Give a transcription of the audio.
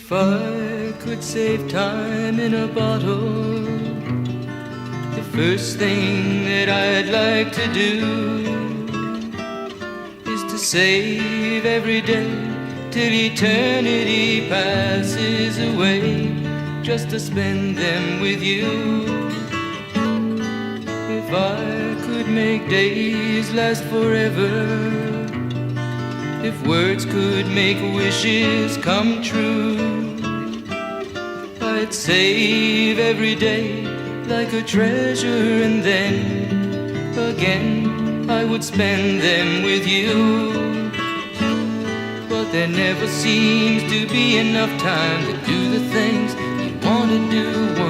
If I could save time in a bottle, the first thing that I'd like to do is to save every day till eternity passes away, just to spend them with you. If I could make days last forever, if words could make wishes come true, I'd save every day like a treasure, and then again I would spend them with you. But there never seems to be enough time to do the things you want to do.